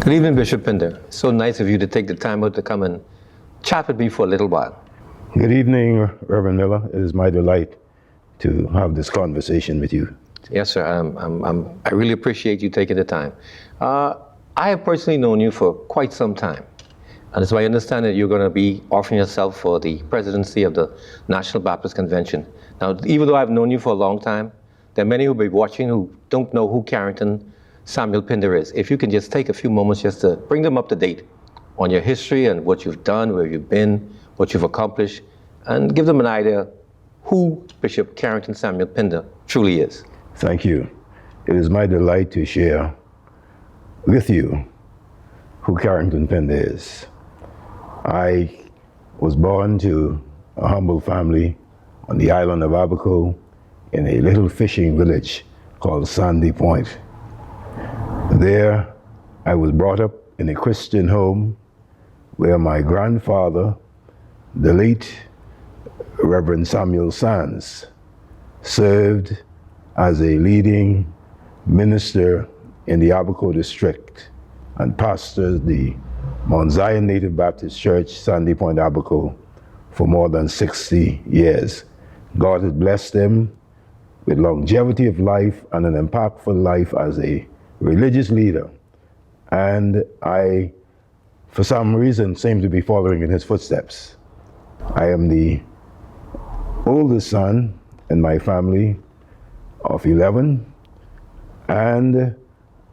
Good evening, Bishop Pinder. So nice of you to take the time out to come and chat with me for a little while. Good evening, Reverend Miller. It is my delight to have this conversation with you. Yes, sir. I really appreciate you taking the time. I have personally known you for quite some time. And it's my understanding that you're going to be offering yourself for the presidency of the National Baptist Convention. Now, even though I've known you for a long time, there are many who will be watching who don't know who Carrington Samuel Pinder is. If you can just take a few moments just to bring them up to date on your history and what you've done, where you've been, what you've accomplished, and give them an idea who Bishop Carrington Samuel Pinder truly is. Thank you. It is my delight to share with you who Carrington Pinder is. I was born to a humble family on the island of Abaco in a little fishing village called Sandy Point. There, I was brought up in a Christian home where my grandfather, the late Reverend Samuel Sands, served as a leading minister in the Abaco district and pastored the Mount Zion Native Baptist Church, Sandy Point, Abaco, for more than 60 years. God has blessed him with longevity of life and an impactful life as a religious leader. And I, for some reason, seem to be following in his footsteps. I am the oldest son in my family of 11, and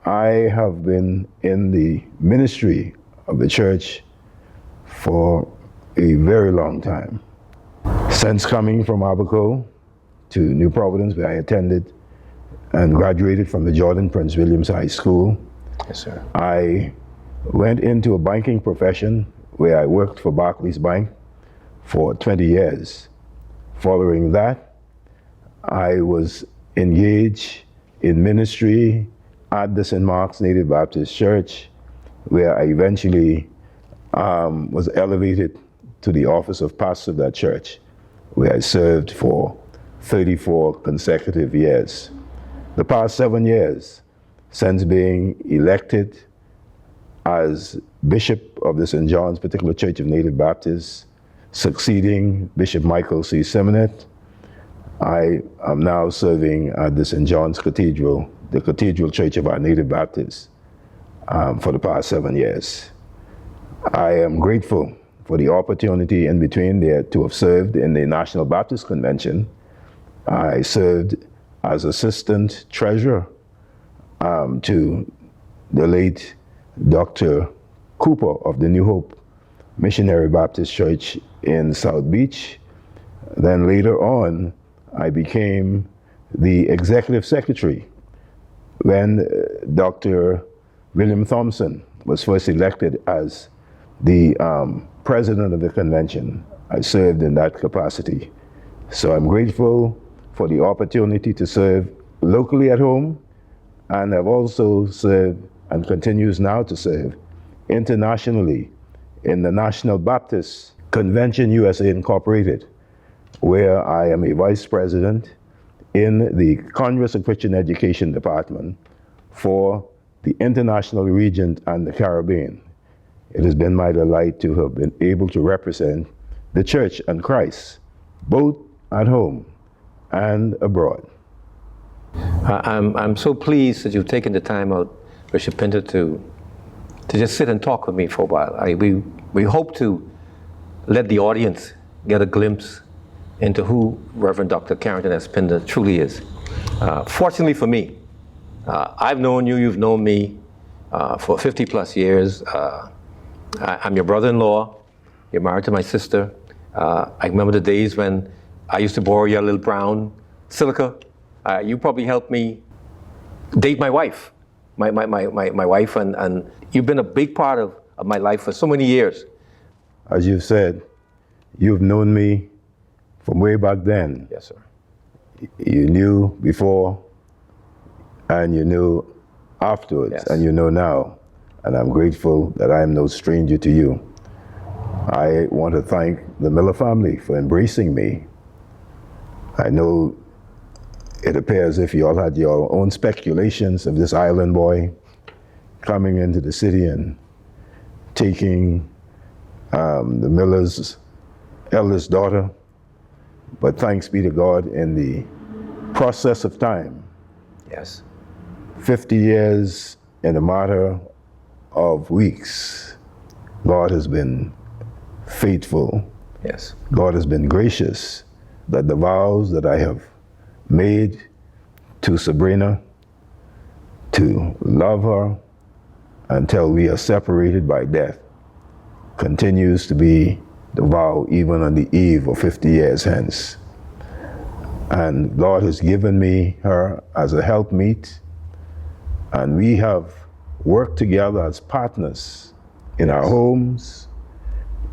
I have been in the ministry of the church for a very long time. Since coming from Abaco to New Providence, where I attended and graduated from the Jordan Prince Williams High School. Yes, sir. I went into a banking profession where I worked for Barclays Bank for 20 years. Following that, I was engaged in ministry at the St. Mark's Native Baptist Church, where I eventually was elevated to the office of pastor of that church, where I served for 34 consecutive years. The past 7 years, since being elected as Bishop of the St. John's Particular Church of Native Baptists, succeeding Bishop Michael C. Simonet, I am now serving at the St. John's Cathedral, the Cathedral Church of our Native Baptists, for the past 7 years. I am grateful for the opportunity in between there to have served in the National Baptist Convention. I served as assistant treasurer to the late Dr. Cooper of the New Hope Missionary Baptist Church in South Beach. Then later on, I became the executive secretary when Dr. William Thompson was first elected as the president of the convention. I served in that capacity. So I'm grateful for the opportunity to serve locally at home, and have also served and continues now to serve internationally in the National Baptist Convention USA Incorporated, where I am a vice president in the Congress of Christian Education Department for the international region and the Caribbean. It has been my delight to have been able to represent the church and Christ, both at home and abroad. I'm so pleased that you've taken the time out, Bishop Pinder, to just sit and talk with me for a while. We hope to let the audience get a glimpse into who Reverend Dr. Carrington S. Pinder truly is. Fortunately for me, I've known you, you've known me for 50 plus years. I'm your brother-in-law, you're married to my sister. I remember the days when I used to borrow your little brown Silica. You probably helped me date my wife, my wife, and you've been a big part of my life for so many years. As you've said, you've known me from way back then. Yes, sir. You knew before, and you knew afterwards, Yes. and you know now. And I'm grateful that I am no stranger to you. I want to thank the Miller family for embracing me. I know it appears as if you all had your own speculations of this island boy coming into the city and taking the miller's eldest daughter. But thanks be to God, in the process of time, Yes. 50 years in a matter of weeks, God has been faithful. Yes. God has been gracious, that the vows that I have made to Sabrina, to love her until we are separated by death, continues to be the vow even on the eve of 50 years hence. And God has given me her as a helpmeet, and we have worked together as partners in our homes,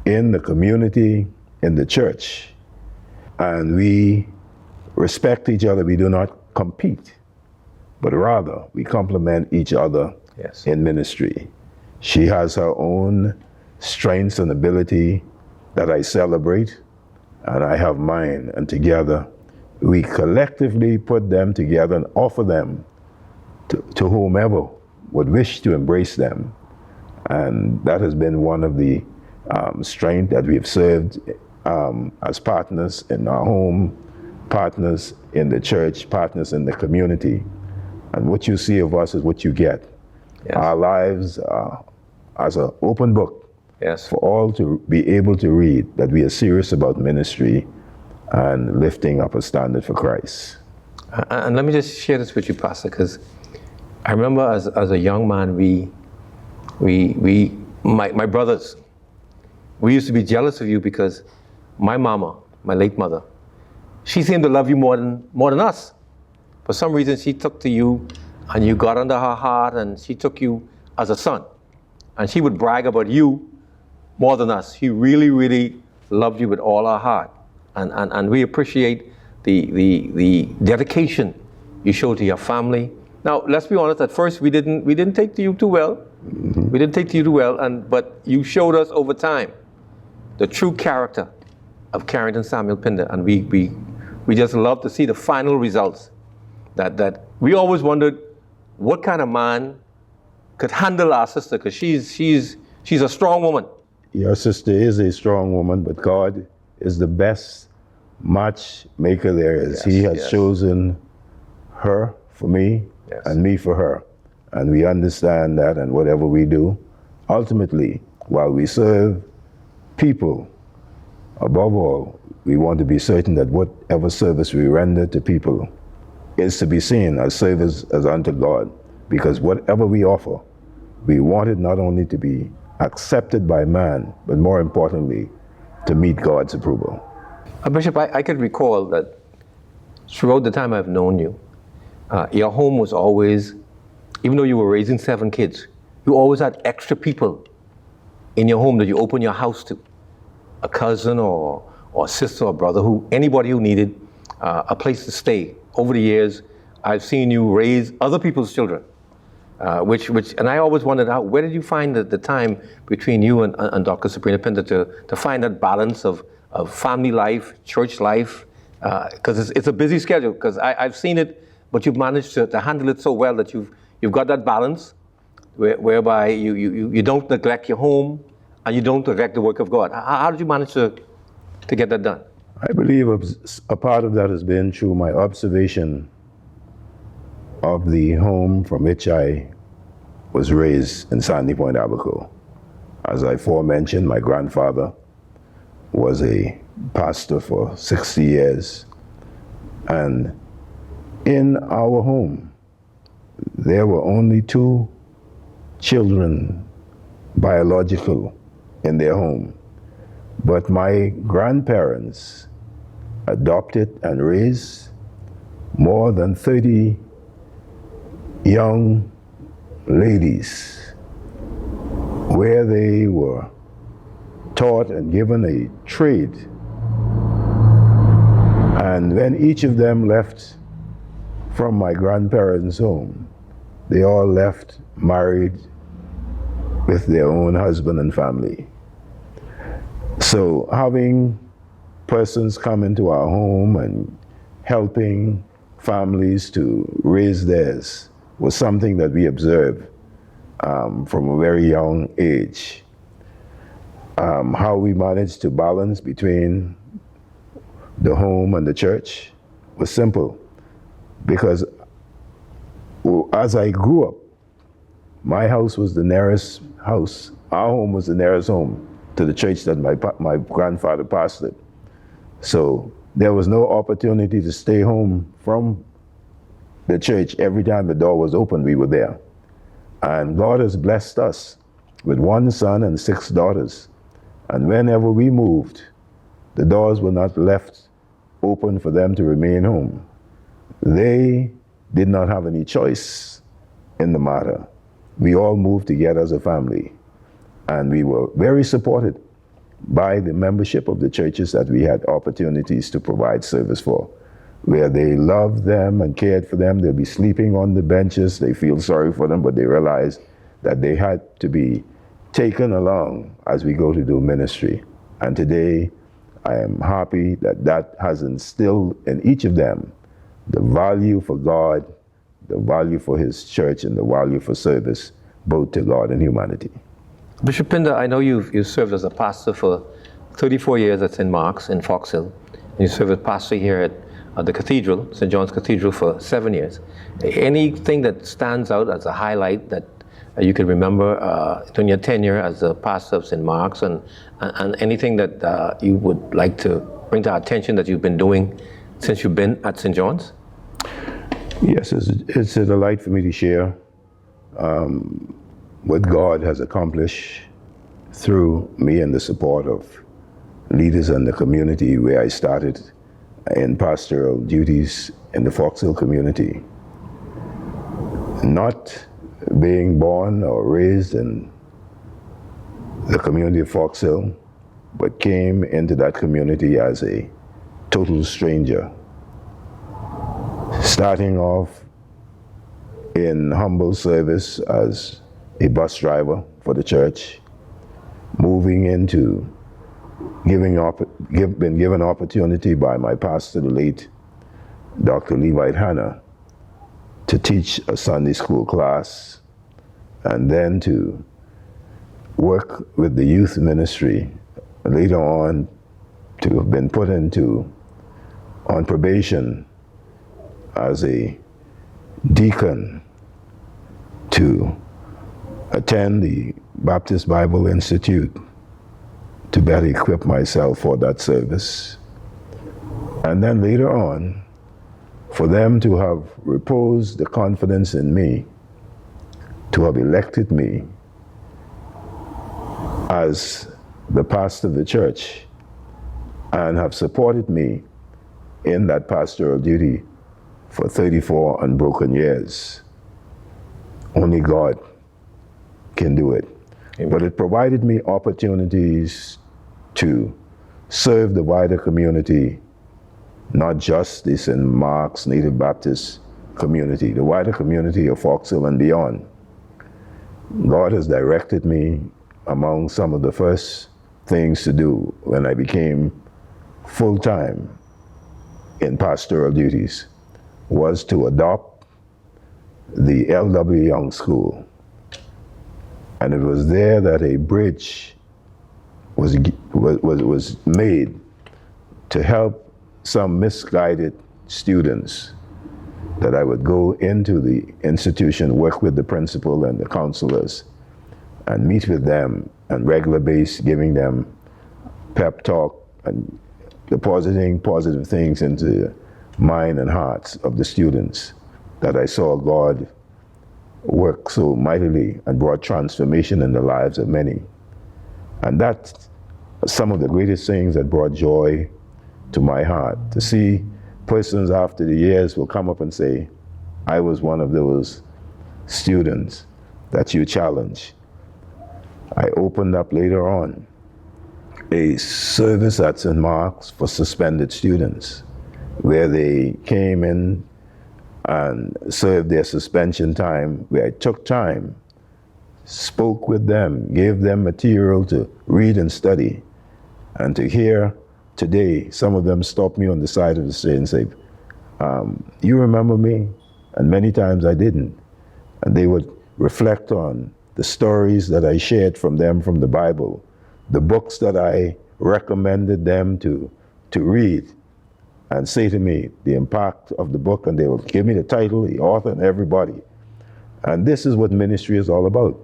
in the community, in the church. And we respect each other. We do not compete, but rather we complement each other Yes. in ministry. She has her own strengths and ability that I celebrate, and I have mine, and together we collectively put them together and offer them to whomever would wish to embrace them. And that has been one of the strengths that we've served as partners in our home, partners in the church, partners in the community. And what you see of us is what you get. Yes. Our lives are as an open book, Yes. for all to be able to read that we are serious about ministry and lifting up a standard for Christ. And let me just share this with you, Pastor, because I remember as a young man, my brothers, we used to be jealous of you because my mama, my late mother, she seemed to love you more than us. For some reason, she took to you, and you got under her heart, and she took you as a son. And she would brag about you more than us. She really, really loved you with all her heart. And we appreciate the dedication you showed to your family. Now, let's be honest, at first we didn't take to you too well. We didn't take to you too well, but you showed us over time the true character of Carrington Samuel Pinder, and we just love to see the final results. That we always wondered what kind of man could handle our sister, because she's a strong woman. Your sister is a strong woman, but God is the best matchmaker there is. Yes, He has yes. chosen her for me, Yes. and me for her. And we understand that, and whatever we do, ultimately, while we serve people, above all, we want to be certain that whatever service we render to people is to be seen as service as unto God. Because whatever we offer, we want it not only to be accepted by man, but more importantly, to meet God's approval. Bishop, I could recall that throughout the time I've known you, your home was always, even though you were raising 7 kids, you always had extra people in your home that you open your house to. A cousin or sister or brother, anybody who needed a place to stay. Over the years, I've seen you raise other people's children, and I always wondered, where did you find the time between you and Dr. Sabrina Pinder to find that balance of family life, church life? Because it's a busy schedule, because I've seen it, but you've managed to handle it so well that you've got that balance whereby you don't neglect your home and you don't neglect the work of God. How did you manage to get that done? I believe a part of that has been through my observation of the home from which I was raised in Sandy Point, Abaco. As I aforementioned, my grandfather was a pastor for 60 years. And in our home, there were only 2 children, biological, in their home. But my grandparents adopted and raised more than 30 young ladies, where they were taught and given a trade. And when each of them left from my grandparents' home, they all left married with their own husband and family. So having persons come into our home and helping families to raise theirs was something that we observed from a very young age. How we managed to balance between the home and the church was simple, because as I grew up, my house was the nearest house. Our home was the nearest home to the church that my grandfather pastored. So there was no opportunity to stay home from the church. Every time the door was open, we were there. And God has blessed us with 1 son and 6 daughters. And whenever we moved, the doors were not left open for them to remain home. They did not have any choice in the matter. We all moved together as a family. And we were very supported by the membership of the churches that we had opportunities to provide service for, where they loved them and cared for them. They'll be sleeping on the benches. They feel sorry for them, but they realize that they had to be taken along as we go to do ministry. And today, I am happy that that has instilled in each of them the value for God, the value for His church, and the value for service, both to God and humanity. Bishop Pinder, I know you've served as a pastor for 34 years at St. Mark's in Fox Hill. And you served as pastor here at the cathedral, St. John's Cathedral, for 7 years. Anything that stands out as a highlight that you can remember during your tenure as a pastor of St. Mark's, and anything that you would like to bring to our attention that you've been doing since you've been at St. John's? Yes, it's a delight for me to share what God has accomplished through me and the support of leaders in the community where I started in pastoral duties in the Fox Hill community. Not being born or raised in the community of Fox Hill, but came into that community as a total stranger. Starting off in humble service as a bus driver for the church, moving into been given opportunity by my pastor, the late Dr. Levite Hanna, to teach a Sunday school class, and then to work with the youth ministry, later on to have been put on probation as a deacon, to attend the Baptist Bible Institute to better equip myself for that service. And then later on, for them to have reposed the confidence in me, to have elected me as the pastor of the church, and have supported me in that pastoral duty for 34 unbroken years. Only God can do it. Amen. But it provided me opportunities to serve the wider community, not just the St. Mark's Native Baptist community, the wider community of Fox Hill and beyond. God has directed me among some of the first things to do when I became full-time in pastoral duties was to adopt the L.W. Young School. And it was there that a bridge was made to help some misguided students, that I would go into the institution, work with the principal and the counselors, and meet with them on regular basis, giving them pep talk and depositing positive things into the mind and hearts of the students, that I saw God work so mightily and brought transformation in the lives of many. And that's some of the greatest things that brought joy to my heart, to see persons after the years will come up and say, I was one of those students that you challenged. I opened up later on a service at St. Mark's for suspended students, where they came in and served their suspension time, where I took time, spoke with them, gave them material to read and study, and to hear today, some of them stopped me on the side of the street and say, you remember me? And many times I didn't. And they would reflect on the stories that I shared from them from the Bible, the books that I recommended them to read, and say to me the impact of the book, and they will give me the title, the author, and everybody. And this is what ministry is all about.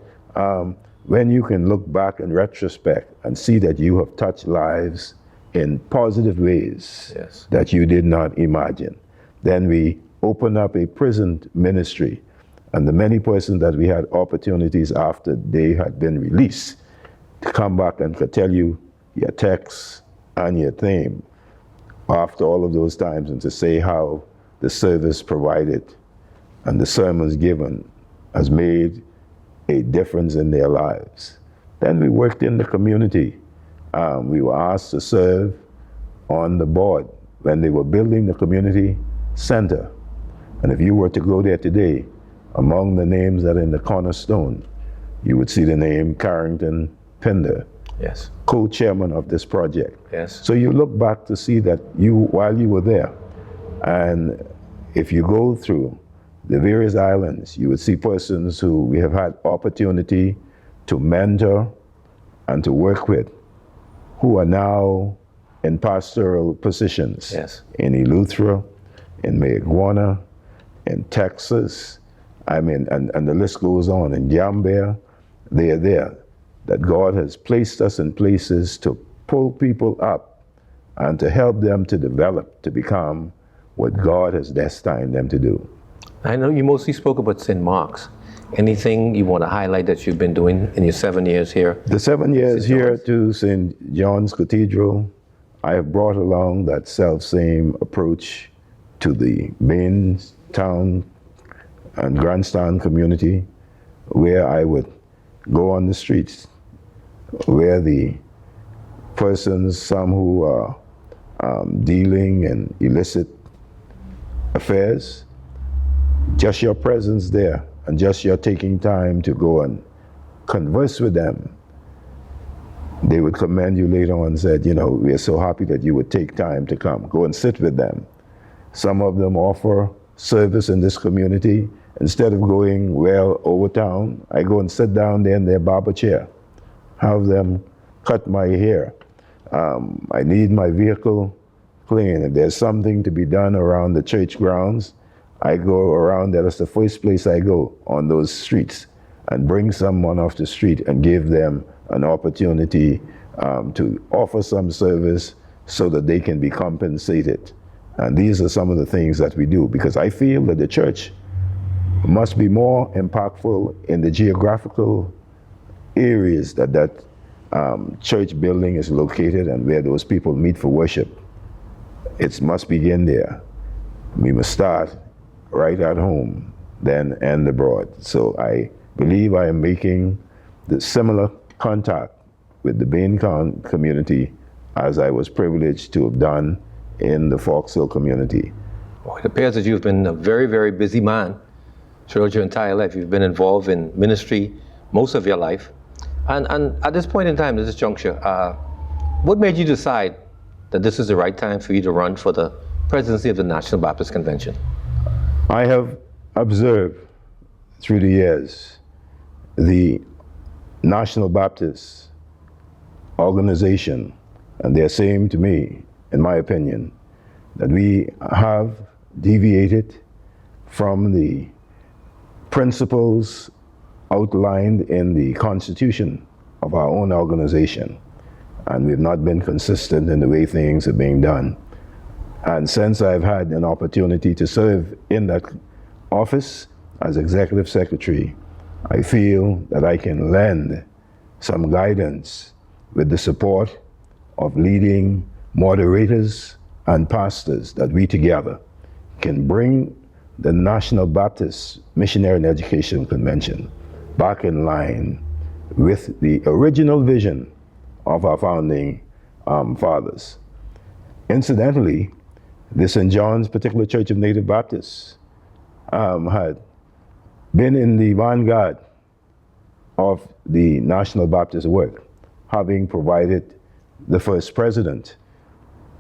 When you can look back in retrospect and see that you have touched lives in positive ways Yes. that you did not imagine, then we open up a prison ministry. And the many persons that we had opportunities after they had been released to come back and could tell you your text and your theme after all of those times, and to say how the service provided and the sermons given has made a difference in their lives. Then we worked in the community. We were asked to serve on the board when they were building the community center. And if you were to go there today, among the names that are in the cornerstone, you would see the name Carrington Pinder, Yes. co-chairman of this project. Yes. So you look back to see that while you were there, and if you go through the various islands, you would see persons who we have had opportunity to mentor and to work with, who are now in pastoral positions. Yes. In Eleuthera, in Mayaguana, in Texas, and the list goes on. In Gambia, they are there. That God has placed us in places to pull people up and to help them to develop, to become what God has destined them to do. I know you mostly spoke about St. Mark's. Anything you want to highlight that you've been doing in your 7 years here? The 7 years here to St. John's Cathedral, I have brought along that self-same approach to the main town and grandstand community, where I would go on the streets, where the persons, some who are dealing in illicit affairs, just your presence there and just your taking time to go and converse with them, they would commend you later on and said, we are so happy that you would take time to come. Go and sit with them. Some of them offer service in this community. Instead of going well over town, I go and sit down there in their barber chair, have them cut my hair. I need my vehicle clean. If there's something to be done around the church grounds, I go around there. That's the first place I go, on those streets, and bring someone off the street and give them an opportunity to offer some service so that they can be compensated. And these are some of the things that we do, because I feel that the church must be more impactful in the geographical areas that church building is located and where those people meet for worship. It must begin there. We must start right at home, then end abroad. So I believe I am making the similar contact with the Bain community as I was privileged to have done in the Foxhill community. Well, it appears that you've been a very, very busy man throughout your entire life. You've been involved in ministry most of your life. And at this point in time, at this juncture, what made you decide that this is the right time for you to run for the presidency of the National Baptist Convention? I have observed through the years the National Baptist organization, and they're saying to me, in my opinion, that we have deviated from the principles outlined in the constitution of our own organization, and we've not been consistent in the way things are being done. And since I've had an opportunity to serve in that office as executive secretary, I feel that I can lend some guidance with the support of leading moderators and pastors, that we together can bring the National Baptist Missionary and Education Convention back in line with the original vision of our founding fathers. Incidentally, the St. John's Particular Church of Native Baptists had been in the vanguard of the National Baptist work, having provided the first president,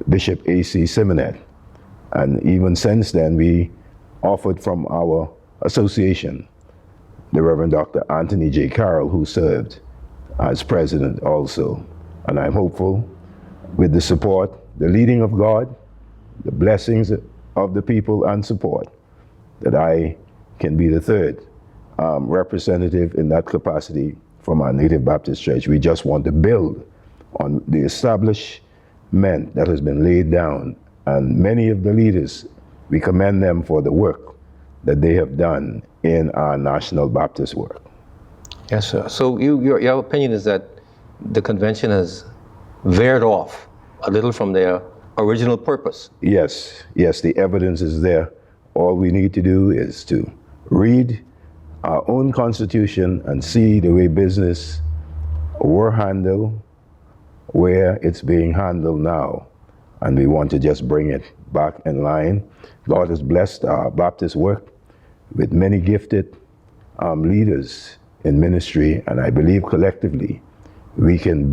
Bishop A.C. Simonet. And even since then, we offered from our association the Reverend Dr. Anthony J. Carroll, who served as president also. And I'm hopeful, with the support, the leading of God, the blessings of the people and support, that I can be the third representative in that capacity from our Native Baptist Church. We just want to build on the establishment that has been laid down, and many of the leaders, we commend them for the work that they have done in our national Baptist work. Yes, sir. So your opinion is that the convention has veered off a little from their original purpose? Yes, the evidence is there. All we need to do is to read our own Constitution and see the way business were handled, where it's being handled now. And we want to just bring it back in line. God has blessed our Baptist work with many gifted leaders in ministry, and I believe collectively we can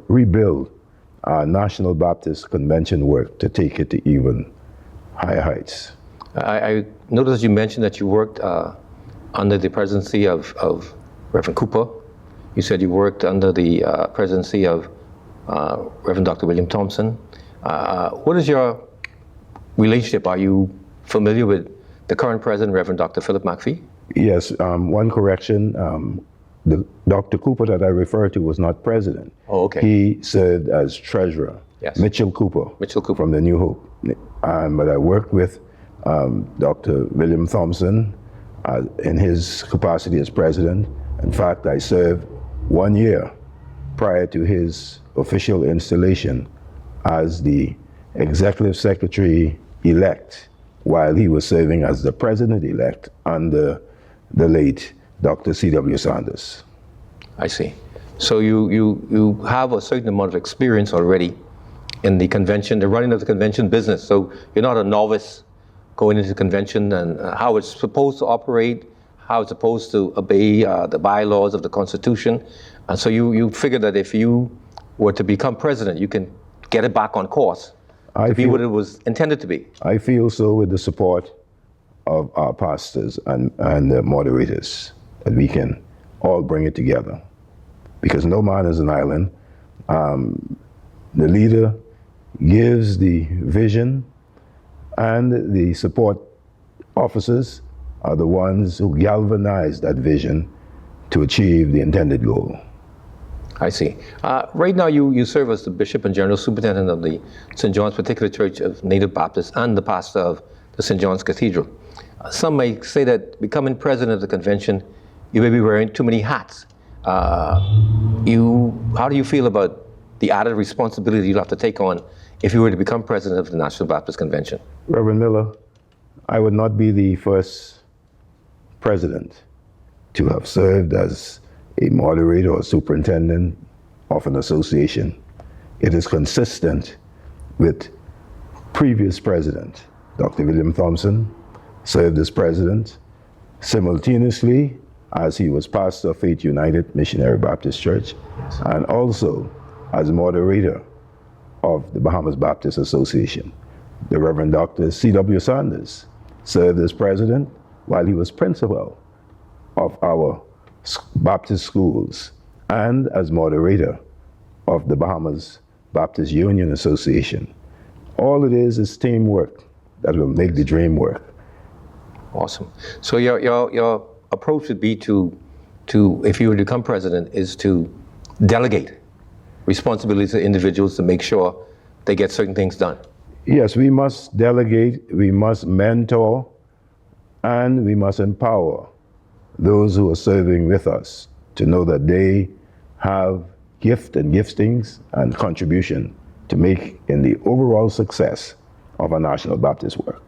rebuild our national Baptist convention work to take it to even higher heights. I noticed you mentioned that you worked under the presidency of Reverend Cooper. You said you worked under the presidency of Reverend Dr. William Thompson. What is your relationship? Are you familiar with the current president, Reverend Dr. Philip McPhee? Yes, one correction. The Dr. Cooper that I refer to was not president. Oh, okay. He served as treasurer. Yes. Mitchell Cooper. From the New Hope. But I worked with Dr. William Thompson in his capacity as president. In fact, I served 1 year prior to his official installation as the executive secretary-elect while he was serving as the president-elect under the late Dr. C.W. Sanders. I see. So you have a certain amount of experience already in the convention, the running of the convention business. So you're not a novice going into the convention and how it's supposed to operate, how it's supposed to obey the bylaws of the Constitution. And so you figure that if you were to become president, you can get it back on course to be what it was intended to be. I feel so, with the support of our pastors and the moderators, that we can all bring it together. Because no man is an island. The leader gives the vision, and the support officers are the ones who galvanize that vision to achieve the intended goal. I see. Right now you serve as the Bishop and General Superintendent of the St. John's Particular Church of Native Baptists and the pastor of the St. John's Cathedral. Some may say that becoming president of the convention, you may be wearing too many hats. How do you feel about the added responsibility you'll have to take on if you were to become president of the National Baptist Convention? Reverend Miller, I would not be the first president to have served as a moderator or superintendent of an association. It is consistent with previous president. Dr. William Thompson served as president simultaneously as he was pastor of Faith United Missionary Baptist Church, and also as moderator of the Bahamas Baptist Association. The Reverend Dr. C.W. Sanders served as president while he was principal of our Baptist schools and as moderator of the Bahamas Baptist Union Association. All it is teamwork that will make the dream work. Awesome. So your approach would be to if you were to become president, is to delegate responsibilities to individuals to make sure they get certain things done. Yes, we must delegate, we must mentor, and we must empower those who are serving with us to know that they have gift and giftings and contribution to make in the overall success of our National Baptist work.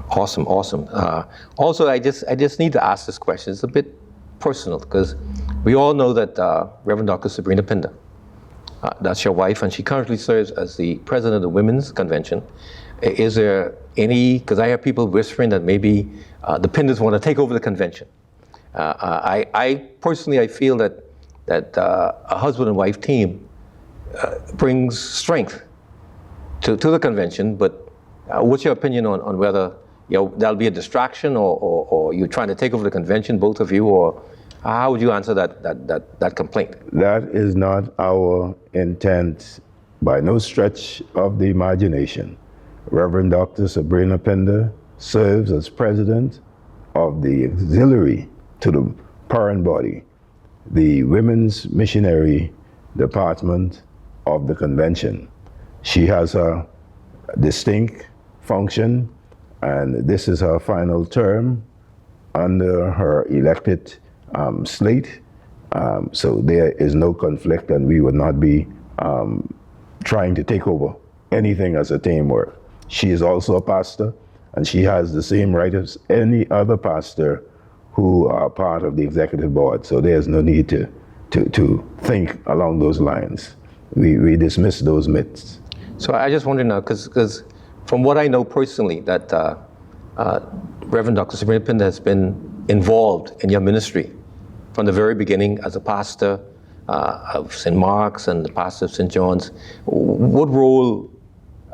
Awesome. Also, I just need to ask this question. It's a bit personal because we all know that Reverend Dr. Sabrina Pinder, that's your wife, and she currently serves as the president of the Women's Convention. Is there any, because I hear people whispering that maybe the Pinders want to take over the convention. I personally feel that a husband and wife team brings strength to the convention, but what's your opinion on whether that'll be a distraction, or you're trying to take over the convention, both of you, or how would you answer that complaint? That is not our intent by no stretch of the imagination. Reverend Dr. Sabrina Pinder serves as president of the auxiliary to the parent body, the Women's Missionary Department of the convention. She has a distinct function, and this is her final term under her elected slate. So there is no conflict, and we would not be trying to take over anything as a team work. She is also a pastor, and she has the same right as any other pastor who are part of the executive board. So there's no need to think along those lines. We dismiss those myths. So I just wonder now, because from what I know personally, that Reverend Dr. Sabrina Pinder has been involved in your ministry from the very beginning as a pastor of St. Mark's and the pastor of St. John's. What role,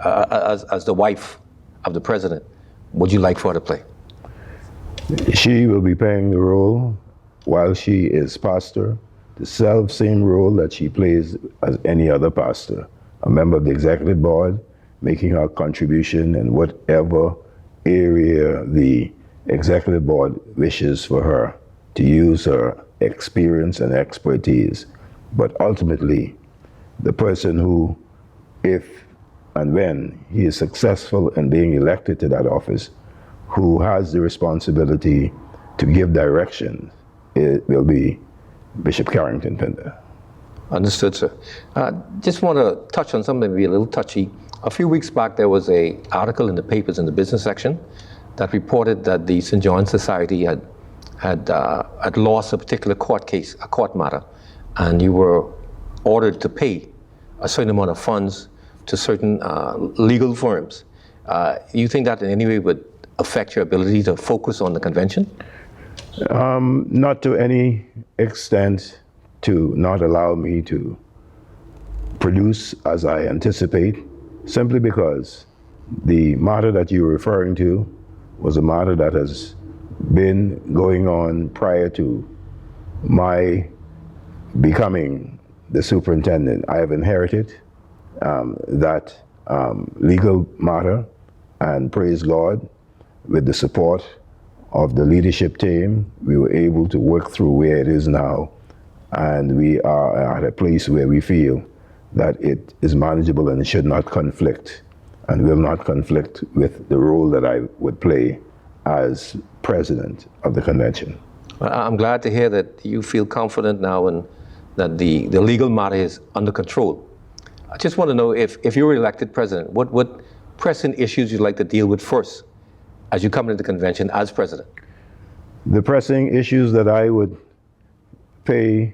as the wife of the president, would you like for her to play? She will be playing the role while she is pastor, the same role that she plays as any other pastor, a member of the executive board, making her contribution in whatever area the executive board wishes for her to use her experience and expertise. But ultimately, the person who, if and when he is successful in being elected to that office, who has the responsibility to give direction, it will be Bishop Carrington Pinder. Understood, sir. Just want to touch on something maybe a little touchy. A few weeks back, there was an article in the papers in the business section that reported that the St. John's Society had lost a particular court case, a court matter, and you were ordered to pay a certain amount of funds to certain legal firms. You think that in any way would affect your ability to focus on the convention? Not to any extent to not allow me to produce as I anticipate, simply because the matter that you're referring to was a matter that has been going on prior to my becoming the superintendent. I have inherited that legal matter, and praise God, with the support of the leadership team, we were able to work through where it is now, and we are at a place where we feel that it is manageable and it should not conflict, and will not conflict with the role that I would play as president of the convention. I'm glad to hear that you feel confident now and that the legal matter is under control. I just want to know, if you were elected president, what pressing issues you'd like to deal with first as you come into the convention as president? The pressing issues that I would pay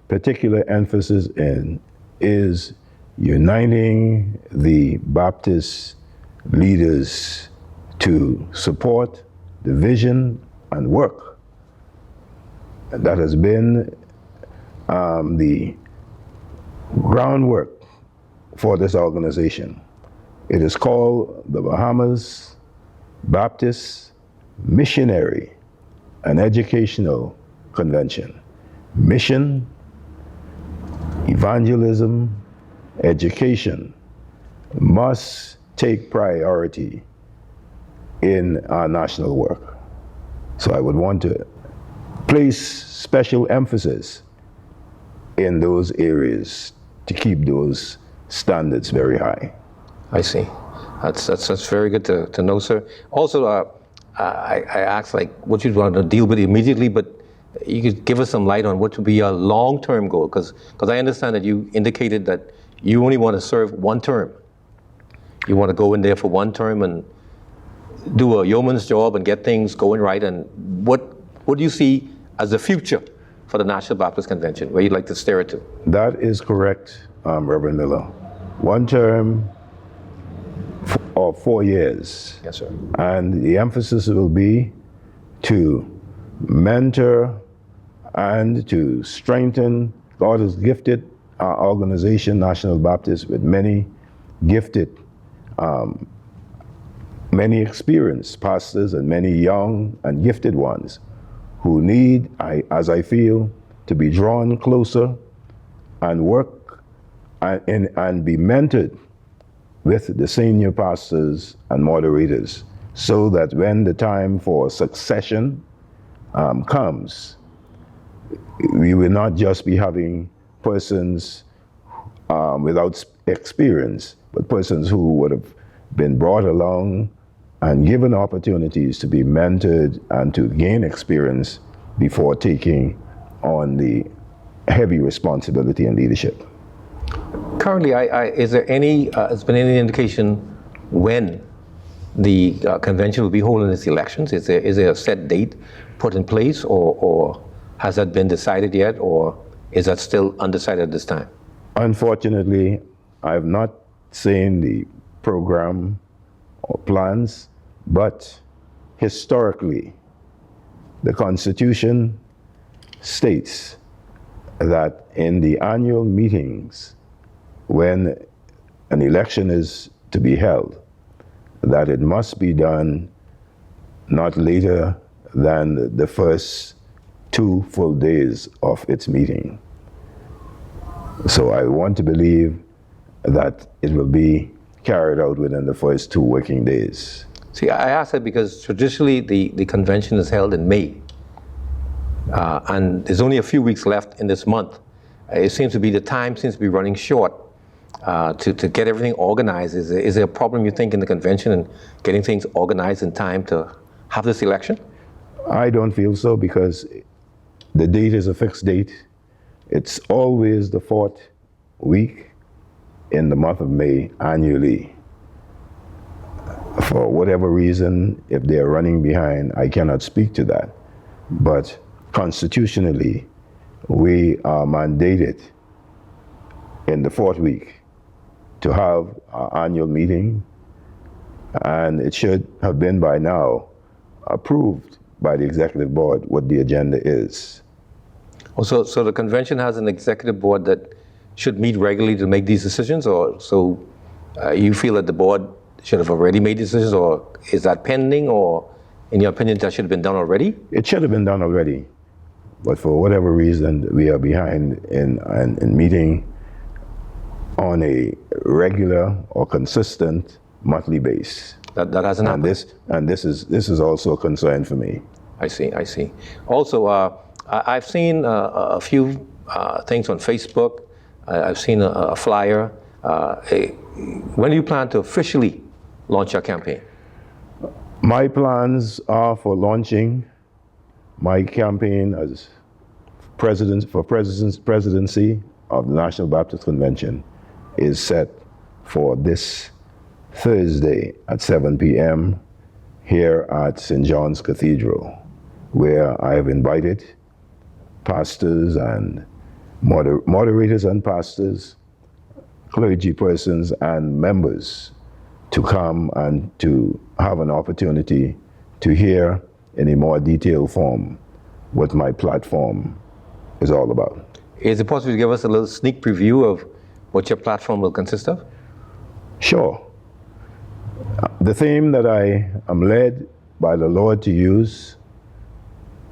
particular emphasis in is uniting the Baptist leaders to support the vision and work that has been the groundwork for this organization. It is called the Bahamas Baptist Missionary and Educational Convention. Mission, evangelism, education must take priority in our national work. So I would want to place special emphasis in those areas to keep those standards very high. I see. That's very good to know, sir. Also, I asked what you'd want to deal with immediately, but you could give us some light on what would be a long-term goal, because I understand that you indicated that you only want to serve one term. You want to go in there for one term and do a yeoman's job and get things going right. And what do you see as the future for the National Baptist Convention, where you'd like to steer it to? That is correct, Reverend Miller. One term of 4 years. Yes, sir. And the emphasis will be to mentor and to strengthen. God has gifted our organization, National Baptist, with many gifted many experienced pastors and many young and gifted ones who need, as I feel, to be drawn closer and work and be mentored with the senior pastors and moderators, so that when the time for succession comes, we will not just be having persons without experience, but persons who would have been brought along and given opportunities to be mentored and to gain experience before taking on the heavy responsibility and leadership. Currently, is there has been any indication when the convention will be holding its elections? Is there a set date put in place, or has that been decided yet, or is that still undecided at this time? Unfortunately, I've not seen the program or plans, but historically, the Constitution states that in the annual meetings, when an election is to be held, that it must be done not later than the first 2 full days of its meeting. So I want to believe that it will be carried out within the first 2 working days. See, I ask that because traditionally the convention is held in May, and there's only a few weeks left in this month. It seems to be, the time seems to be running short to get everything organized. Is there a problem, you think, in the convention and getting things organized in time to have this election? I don't feel so, because the date is a fixed date. It's always the 4th week in the month of May annually. For whatever reason, if they're running behind, I cannot speak to that. But constitutionally, we are mandated in the 4th week to have our annual meeting, and it should have been by now approved by the executive board what the agenda is. Oh, so the convention has an executive board that should meet regularly to make these decisions, or so you feel that the board should have already made decisions, or is that pending, or in your opinion that should have been done already? It should have been done already, but for whatever reason we are behind in meeting on a regular or consistent monthly base. That hasn't happened. And this is also a concern for me. I see. Also, I've seen a few things on Facebook. I've seen a flyer. When do you plan to officially launch your campaign? My plans are for launching my campaign as presidency of the National Baptist Convention is set for this Thursday at 7 p.m. here at St. John's Cathedral, where I have invited pastors and moderators and pastors, clergy persons and members to come and to have an opportunity to hear in a more detailed form what my platform is all about. Is it possible to give us a little sneak preview of what your platform will consist of? Sure. The theme that I am led by the Lord to use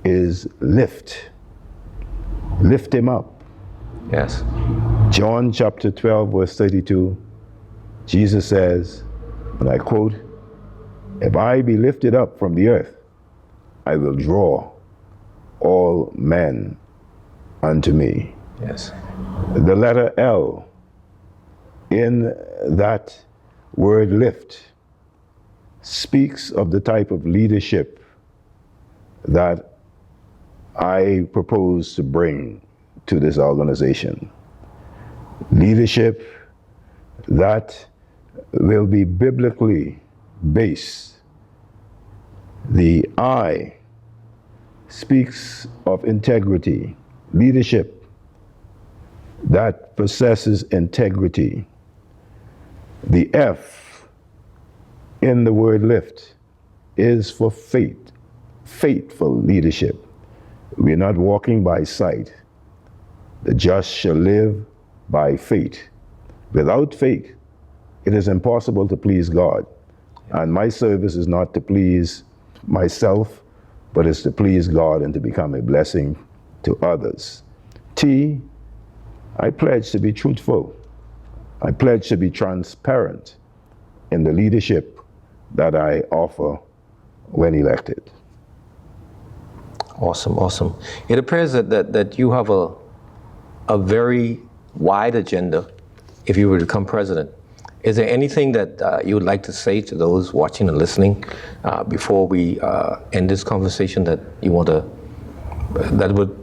is lift. Lift him up. Yes. John chapter 12, verse 32, Jesus says, and I quote, "If I be lifted up from the earth, I will draw all men unto me." Yes. The letter L in that word lift speaks of the type of leadership that I propose to bring to this organization. Leadership that will be biblically based. The I speaks of integrity, leadership that possesses integrity. The F in the word lift is for faith, faithful leadership. We're not walking by sight. The just shall live by faith. Without faith, it is impossible to please God. And my service is not to please myself, but it's to please God and to become a blessing to others. T, I pledge to be truthful. I pledge to be transparent in the leadership that I offer when elected. Awesome, awesome. It appears that you have a very wide agenda if you were to become president. Is there anything that you would like to say to those watching and listening before we end this conversation that you want to, that would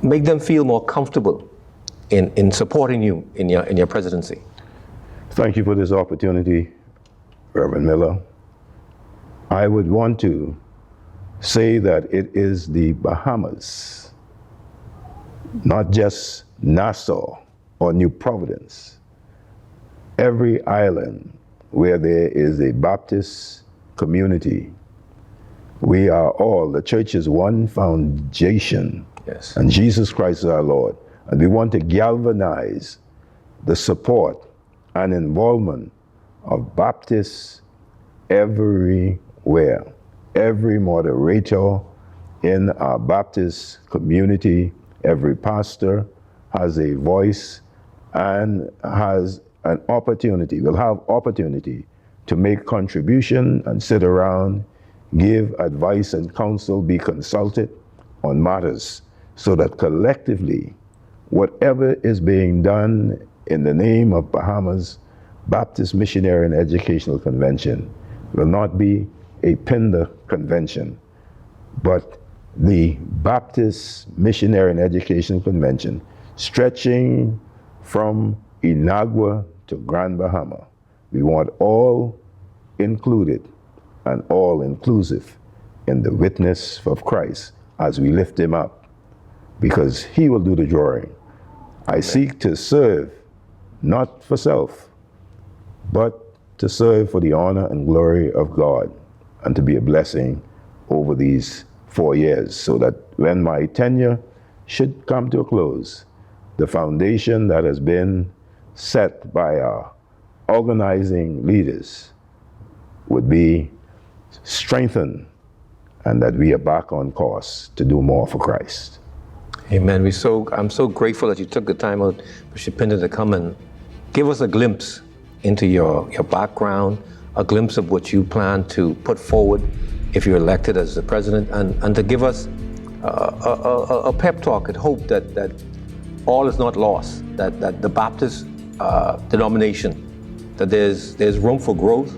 make them feel more comfortable in supporting you in your presidency? Thank you for this opportunity, Reverend Miller. I would want to say that it is the Bahamas, not just Nassau or New Providence. Every island where there is a Baptist community, we are all, the church is one foundation. Yes. And Jesus Christ is our Lord. And we want to galvanize the support and involvement of Baptists everywhere. Every moderator in our Baptist community, every pastor has a voice and has an opportunity, will have opportunity to make contribution and sit around, give advice and counsel, be consulted on matters, so that collectively, whatever is being done in the name of Bahamas Baptist Missionary and Educational Convention will not be a Pinder convention, but the Baptist Missionary and Educational Convention stretching from Inagua to Grand Bahama. We want all included and all inclusive in the witness of Christ as we lift him up, because he will do the drawing. I seek to serve, not for self, but to serve for the honor and glory of God and to be a blessing over these 4 years, so that when my tenure should come to a close, the foundation that has been set by our organizing leaders would be strengthened and that we are back on course to do more for Christ. Amen. I'm so grateful that you took the time out, Bishop Pinder, to come and give us a glimpse into your background, a glimpse of what you plan to put forward if you're elected as the president, and to give us a pep talk and hope that all is not lost, that the Baptist denomination, that there's room for growth,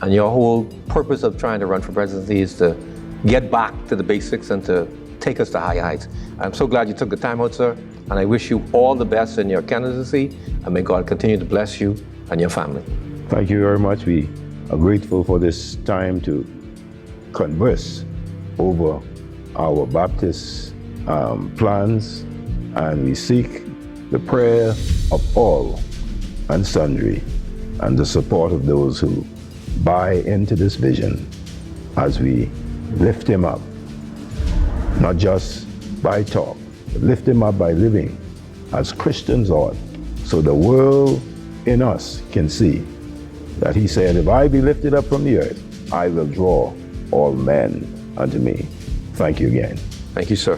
and your whole purpose of trying to run for presidency is to get back to the basics and to take us to high heights. I'm so glad you took the time out, sir, and I wish you all the best in your candidacy, and may God continue to bless you and your family. Thank you very much. We are grateful for this time to converse over our Baptist plans, and we seek the prayer of all and sundry and the support of those who buy into this vision as we lift him up, not just by talk, but lift him up by living as Christians ought, so the world in us can see that he said, if I be lifted up from the earth, I will draw all men unto me. Thank you again. Thank you, sir.